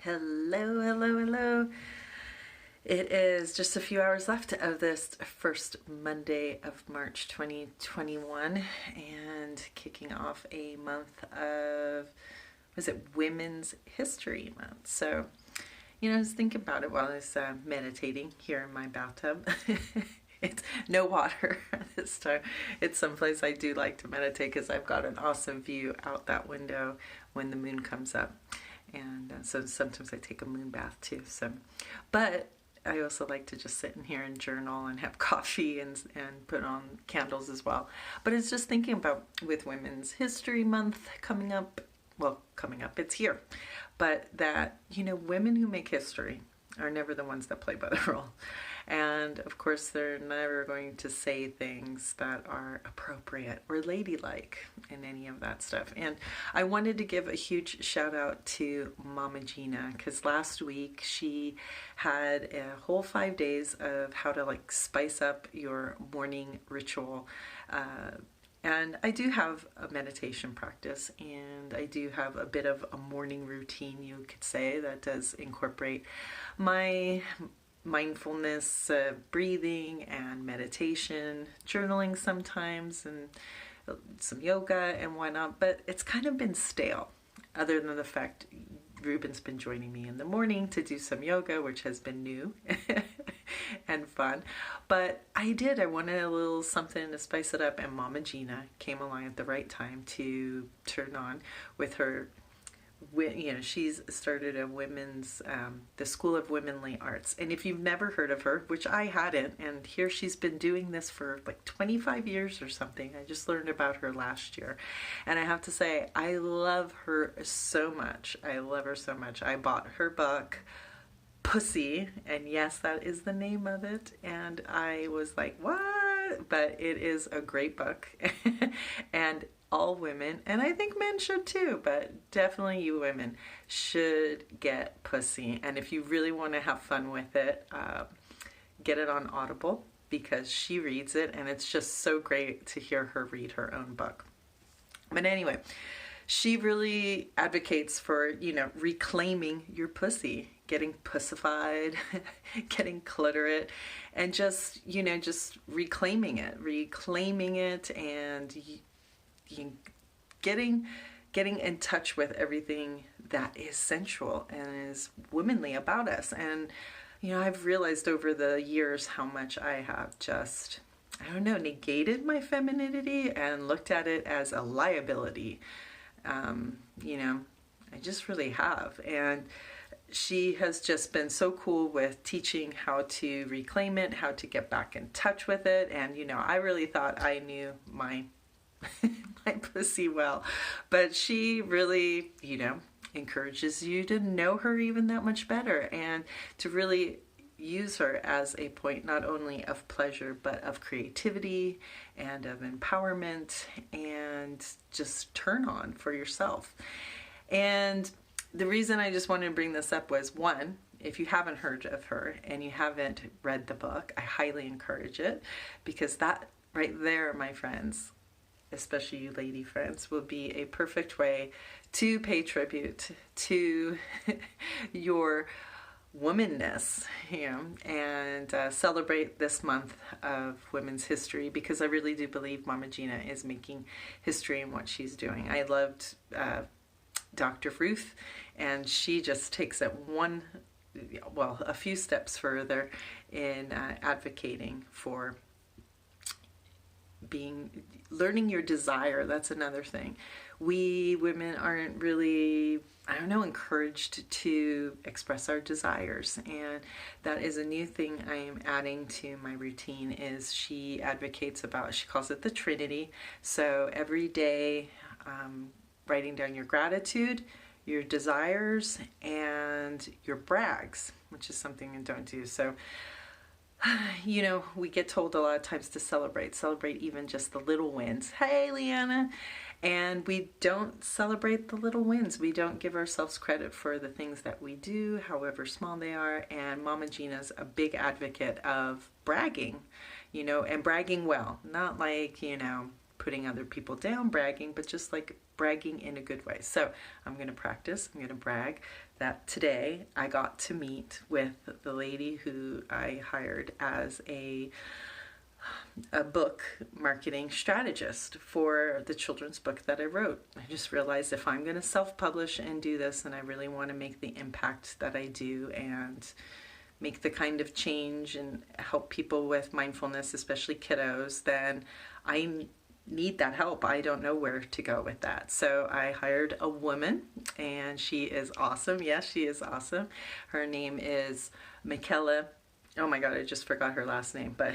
Hello, hello, hello. It is just a few hours left of this first Monday of March 2021 and kicking off a month of, was it Women's History Month? So, I was thinking about it while I was meditating here in my bathtub. It's no water this time. It's someplace I do like to meditate because I've got an awesome view out that window when the moon comes up. And so sometimes I take a moon bath too. But I also like to just sit in here and journal and have coffee and put on candles as well. But it's just thinking about with Women's History Month coming up. Well, coming up, it's here. But that, women who make history are never the ones that play by the rule. And of course, they're never going to say things that are appropriate or ladylike in any of that stuff. And I wanted to give a huge shout out to Mama Gena because last week she had a whole 5 days of how to spice up your morning ritual. And I do have a meditation practice and I do have a bit of a morning routine, you could say, that does incorporate my mindfulness, breathing and meditation, journaling sometimes, and some yoga and whatnot, but it's kind of been stale other than the fact Ruben's been joining me in the morning to do some yoga, which has been new and fun. But I wanted a little something to spice it up, and Mama Gena came along at the right time to turn on with her. She's started a women's, the School of Womanly Arts. And if you've never heard of her, which I hadn't, and here she's been doing this for 25 years or something. I just learned about her last year. And I have to say, I love her so much. I love her so much. I bought her book, PUUSY, and yes, that is the name of it. And I was like, what? But it is a great book. And all women, and I think men should too, but definitely you women should get PUUSY. And if you really want to have fun with it, get it on Audible because she reads it and it's just so great to hear her read her own book. But anyway, she really advocates for, reclaiming your pussy, getting pussified, getting clitorate, and just reclaiming it and getting in touch with everything that is sensual and is womanly about us. And I've realized over the years how much I have just negated my femininity and looked at it as a liability. I just really have. And she has just been so cool with teaching how to reclaim it, how to get back in touch with it. And I really thought I knew my pussy well, but she really encourages you to know her even that much better and to really use her as a point not only of pleasure but of creativity and of empowerment and just turn on for yourself. And the reason I just wanted to bring this up was, one, if you haven't heard of her and you haven't read the book, I highly encourage it, because that right there, my friends, especially you lady friends, will be a perfect way to pay tribute to your womanness, and celebrate this month of women's history, because I really do believe Mama Gena is making history in what she's doing. I loved Dr. Ruth, and she just takes it a few steps further in advocating for learning your desire. That's another thing. We women aren't really, encouraged to express our desires, and that is a new thing I am adding to my routine. Is she advocates about, she calls it the Trinity. So every day, writing down your gratitude, your desires, and your brags, which is something I don't do. So we get told a lot of times to celebrate even just the little wins. Hey, Leanna. And we don't celebrate the little wins. We don't give ourselves credit for the things that we do, however small they are. And Mama Gena's a big advocate of bragging, and bragging well. Not like, putting other people down, bragging, but just like bragging in a good way. So I'm going to practice. I'm going to brag that today I got to meet with the lady who I hired as a book marketing strategist for the children's book that I wrote. I just realized if I'm going to self-publish and do this, and I really want to make the impact that I do and make the kind of change and help people with mindfulness, especially kiddos, then I need that help. I don't know where to go with that. So I hired a woman, and she is awesome. Yes, she is awesome. Her name is Michaela. Oh my God, I just forgot her last name, but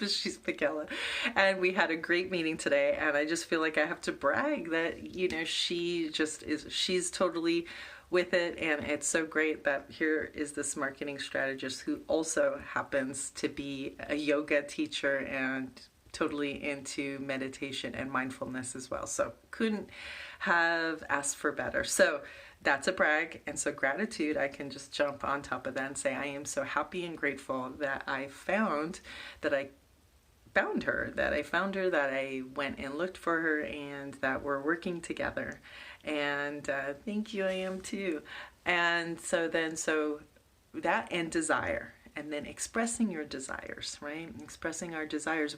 she's Michaela. And we had a great meeting today, and I just feel like I have to brag that, you know, she's totally with it, and it's so great that here is this marketing strategist who also happens to be a yoga teacher and totally into meditation and mindfulness as well. So couldn't have asked for better. So that's a brag. And so gratitude, I can just jump on top of that and say I am so happy and grateful that I found her, that I went and looked for her, and that we're working together. And thank you, I am too. And so that and desire, and then expressing your desires, right? Expressing our desires.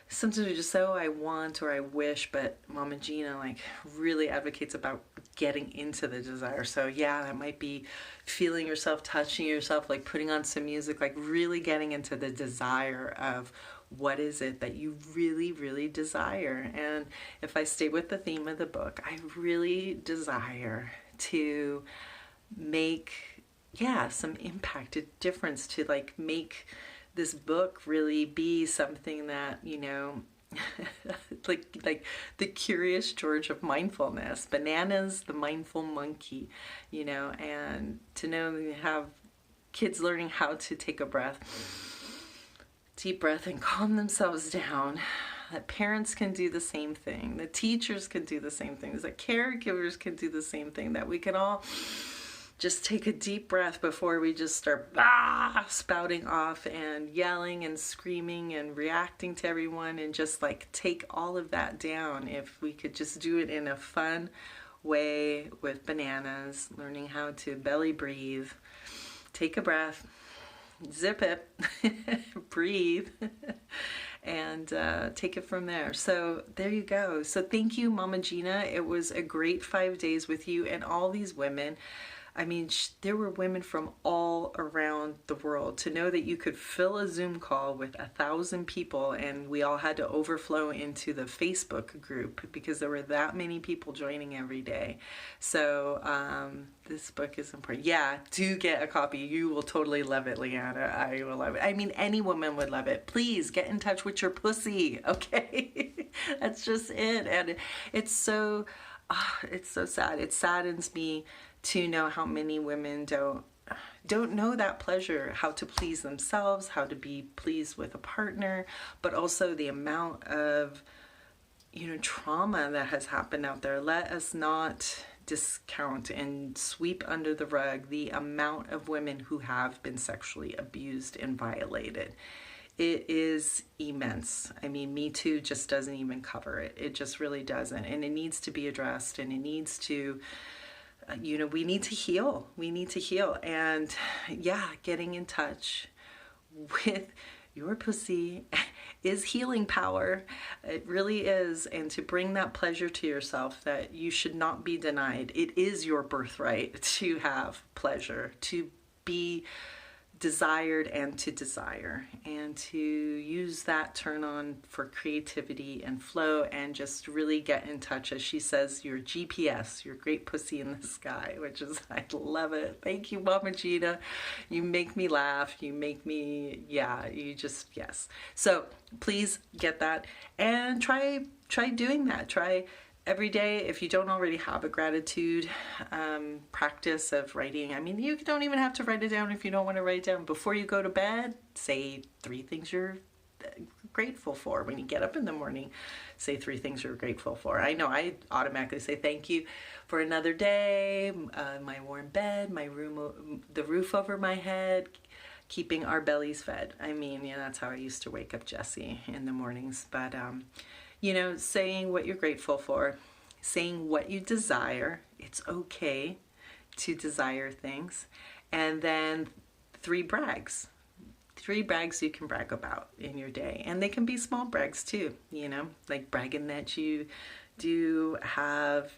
Sometimes we just say, oh, I want or I wish, but Mama Gena like really advocates about getting into the desire. So yeah, that might be feeling yourself, touching yourself, like putting on some music, like really getting into the desire of what is it that you really, really desire. And if I stay with the theme of the book, I really desire to make, some impact, a difference, to like make this book really be something that, you know, like the Curious George of mindfulness, Bananas, the mindful monkey, you know, and to know you have kids learning how to take a deep breath and calm themselves down, that parents can do the same thing, that teachers can do the same things, that caregivers can do the same thing, that we can all just take a deep breath before we just start spouting off and yelling and screaming and reacting to everyone, and just like take all of that down. If we could just do it in a fun way with bananas, learning how to belly breathe, take a breath, zip it, breathe, and take it from there. So there you go. So thank you, Mama Gena. It was a great 5 days with you and all these women. I mean, there were women from all around the world. To know that you could fill a Zoom call with 1,000 people, and we all had to overflow into the Facebook group because there were that many people joining every day. So this book is important. Yeah, do get a copy. You will totally love it, Leanna. I will love it. I mean, any woman would love it. Please get in touch with your pussy, okay? That's just it. And it's so sad. It saddens me to know how many women don't know that pleasure, how to please themselves, how to be pleased with a partner, but also the amount of, you know, trauma that has happened out there. Let us not discount and sweep under the rug the amount of women who have been sexually abused and violated. It is immense. I mean, Me Too just doesn't even cover it. It just really doesn't. And it needs to be addressed, and it needs to, you know, we need to heal. We need to heal. And yeah, getting in touch with your pussy is healing power. It really is. And to bring that pleasure to yourself that you should not be denied. It is your birthright to have pleasure, to be desired and to desire, and to use that turn on for creativity and flow, and just really get in touch, as she says, your GPS, your great pussy in the sky, which is, I love it. Thank you, Mama Gena. You make me laugh. You make me, yes. So please get that and try doing that. Try every day, if you don't already have a gratitude practice of writing. I mean, you don't even have to write it down if you don't want to write it down. Before you go to bed, say 3 things you're grateful for. When you get up in the morning, say 3 things you're grateful for. I know I automatically say thank you for another day, my warm bed, my room, the roof over my head, keeping our bellies fed. I mean, that's how I used to wake up Jesse in the mornings. But, saying what you're grateful for, saying what you desire. It's okay to desire things. And then 3 brags. 3 brags you can brag about in your day. And they can be small brags too, like bragging that you do have,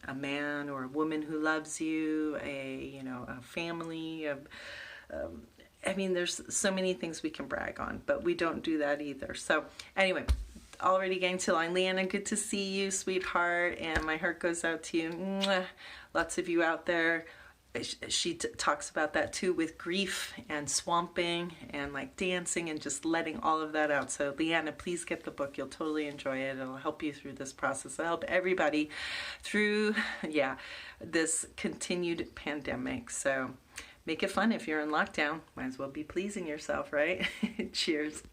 a man or a woman who loves you, a family. There's so many things we can brag on, but we don't do that either. So anyway, already getting to line. Leanna, good to see you, sweetheart. And my heart goes out to you. Mwah. Lots of you out there. She talks about that too, with grief and swamping and like dancing and just letting all of that out. So Leanna, please get the book. You'll totally enjoy it. It'll help you through this process. It'll help everybody through, this continued pandemic. So make it fun if you're in lockdown. Might as well be pleasing yourself, right? Cheers.